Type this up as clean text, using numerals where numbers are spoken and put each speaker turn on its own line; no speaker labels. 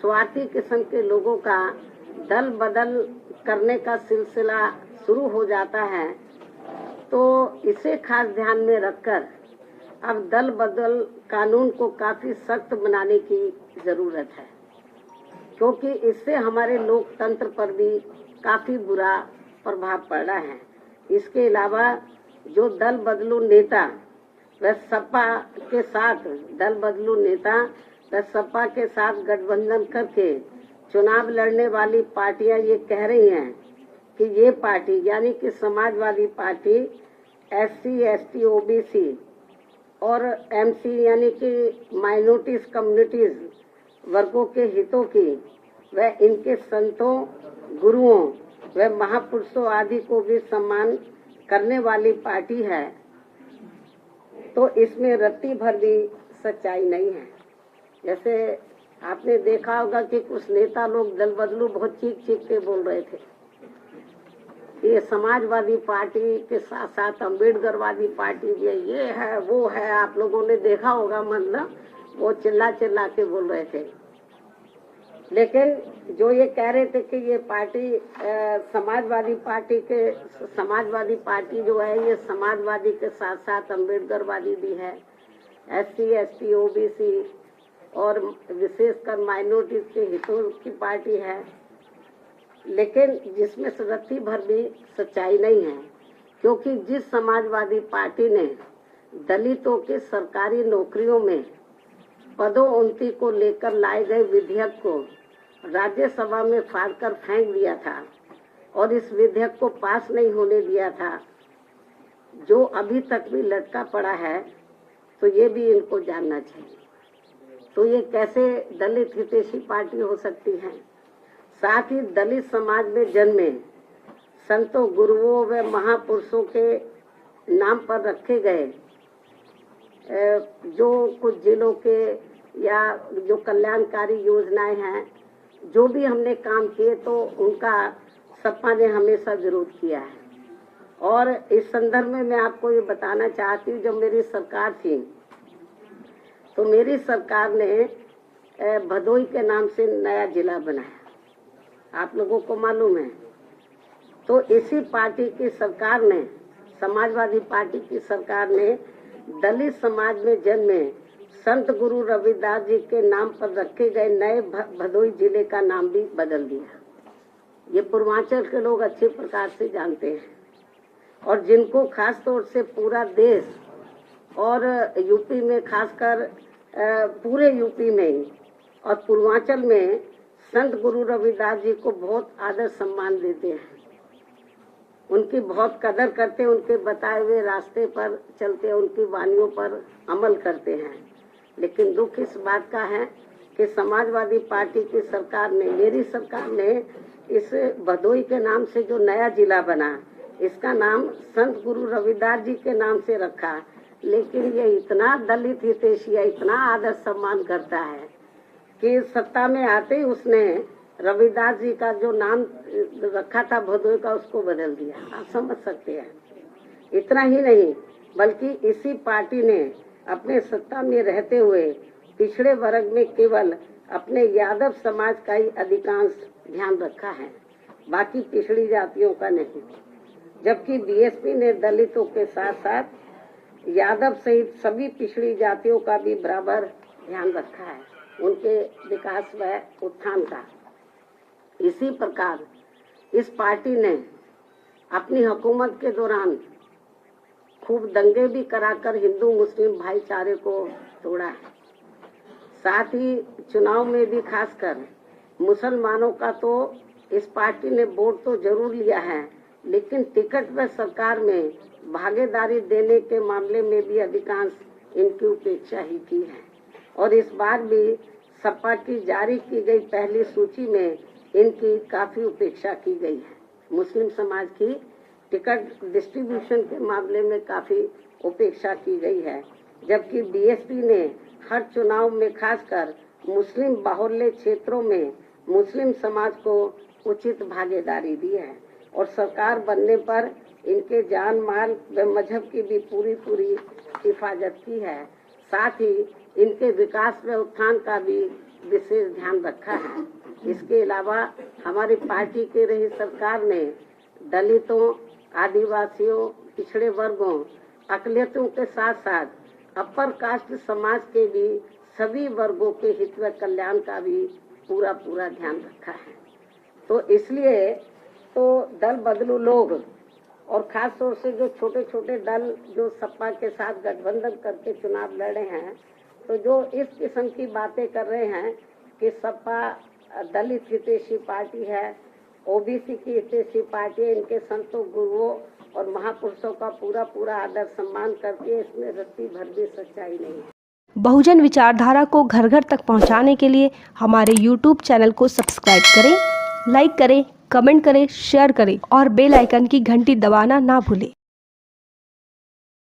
स्वार्थी किस्म के लोगों का दल बदल करने का सिलसिला शुरू हो जाता है, तो इसे खास ध्यान में रखकर अब दल बदल कानून को काफी सख्त बनाने की जरूरत है, क्योंकि इससे हमारे लोकतंत्र पर भी काफी बुरा प्रभाव पड़ रहा है। इसके अलावा जो दल बदलू नेता व सपा के साथ गठबंधन करके चुनाव लड़ने वाली पार्टियां ये कह रही हैं कि ये पार्टी यानी कि Samajwadi party SC, ST, OBC और MC यानी कि माइनॉरिटीज कम्युनिटीज वर्गों के हितों की व इनके संतों, गुरुओं व महापुरुषों आदि को भी सम्मान करने वाली पार्टी है, तो इसमें रत्ती भर भी सच्चाई नहीं है। जैसे आपने देखा होगा कि कुछ नेता लोग दल बदलू बहुत चीख के बोल रहे थे, ये समाजवादी पार्टी के साथ साथ अम्बेडकरवादी पार्टी भी है, ये है वो है। आप लोगों ने देखा होगा, मतलब वो चिल्ला के बोल रहे थे। लेकिन जो ये कह रहे थे कि ये पार्टी समाजवादी पार्टी जो है ये समाजवादी के साथ साथ अम्बेडकरवादी भी है, SC, ST, OBC और विशेषकर माइनॉरिटीज के हितों की पार्टी है, लेकिन जिसमें रत्ती भर भी सच्चाई नहीं है। क्योंकि जिस समाजवादी पार्टी ने दलितों के सरकारी नौकरियों में पदोन्नति को लेकर लाए गए विधेयक को राज्यसभा में फाड़कर फेंक दिया था और इस विधेयक को पास नहीं होने दिया था, जो अभी तक भी लटका पड़ा है, तो ये भी इनको जानना चाहिए। तो ये कैसे दलित हितैषी पार्टी हो सकती है? साथ ही दलित समाज में जन्मे संतों, गुरुओं व महापुरुषों के नाम पर रखे गए जो कुछ जिलों के या जो कल्याणकारी योजनाएं हैं, जो भी हमने काम किए, तो उनका सपा ने हमेशा विरोध किया है। और इस संदर्भ में मैं आपको ये बताना चाहती हूँ, जब मेरी सरकार थी तो मेरी सरकार ने भदोई के नाम से नया जिला बनाया, आप लोगों को मालूम है। तो इसी पार्टी की सरकार ने, समाजवादी पार्टी की सरकार ने दलित समाज में जन्मे संत गुरु रविदास जी के नाम पर रखे गए नए भदोई जिले का नाम भी बदल दिया। ये पूर्वांचल के लोग अच्छे प्रकार से जानते हैं, और जिनको खास तौर से पूरा देश और यूपी में, खासकर पूरे यूपी में और पूर्वांचल में संत गुरु रविदास जी को बहुत आदर सम्मान देते हैं, उनकी बहुत कदर करते हैं, उनके बताए हुए रास्ते पर चलते हैं, उनकी वानियों पर अमल करते हैं। लेकिन दुख इस बात का है कि समाजवादी पार्टी की सरकार ने, मेरी सरकार ने इस भदोई के नाम से जो नया जिला बना, इसका नाम संत गुरु रविदास जी के नाम से रखा। लेकिन ये इतना दलित हितैषी है, इतना आदर सम्मान करता है कि सत्ता में आते ही उसने रविदास जी का जो नाम रखा था भदोई का, उसको बदल दिया। आप समझ सकते हैं। इतना ही नहीं, बल्कि इसी पार्टी ने अपने सत्ता में रहते हुए पिछड़े वर्ग में केवल अपने यादव समाज का ही अधिकांश ध्यान रखा है, बाकी पिछड़ी जातियों का नहीं। जबकि बीएसपी ने दलितों के साथ साथ यादव सहित सभी पिछड़ी जातियों का भी बराबर ध्यान रखा है, उनके विकास व उत्थान का। इसी प्रकार इस पार्टी ने अपनी हुकूमत के दौरान खूब दंगे भी कराकर हिंदू मुस्लिम भाईचारे को तोड़ा है। साथ ही चुनाव में भी खासकर मुसलमानों का तो इस पार्टी ने वोट तो जरूर लिया है, लेकिन टिकट व सरकार में भागीदारी देने के मामले में भी अधिकांश इनकी उपेक्षा ही की है। और इस बार भी सपा की जारी की गई पहली सूची में इनकी काफी उपेक्षा की गई है। मुस्लिम समाज की टिकट डिस्ट्रीब्यूशन के मामले में काफी उपेक्षा की गई है, जबकि बीएसपी ने हर चुनाव में खासकर मुस्लिम बाहुल्य क्षेत्रों में मुस्लिम समाज को उचित भागीदारी दी है और सरकार बनने पर इनके जान माल व मजहब की भी पूरी हिफाजत की है। साथ ही इनके विकास व उत्थान का भी विशेष ध्यान रखा है। इसके अलावा हमारी पार्टी के रही सरकार ने दलितों, आदिवासियों, पिछड़े वर्गों, अकलियतों के साथ साथ अपर कास्ट समाज के भी सभी वर्गों के हित व कल्याण का भी पूरा ध्यान रखा है। तो इसलिए तो दल बदलू लोग और खास तौर से जो छोटे छोटे दल जो सपा के साथ गठबंधन करके चुनाव लड़े हैं, तो जो इस किस्म की बातें कर रहे हैं कि सपा दलित हितैषी पार्टी है, ओबीसी की हितैषी पार्टी है, इनके संतों, गुरुओं और महापुरुषों का पूरा आदर सम्मान करती है, इसमें रत्ती भर भी सच्चाई नहीं है।
बहुजन विचारधारा को घर घर तक पहुंचाने के लिए हमारे YouTube चैनल को सब्सक्राइब करें, लाइक करें, कमेंट करें, शेयर करें और बेल आइकन की घंटी दबाना ना भूलें।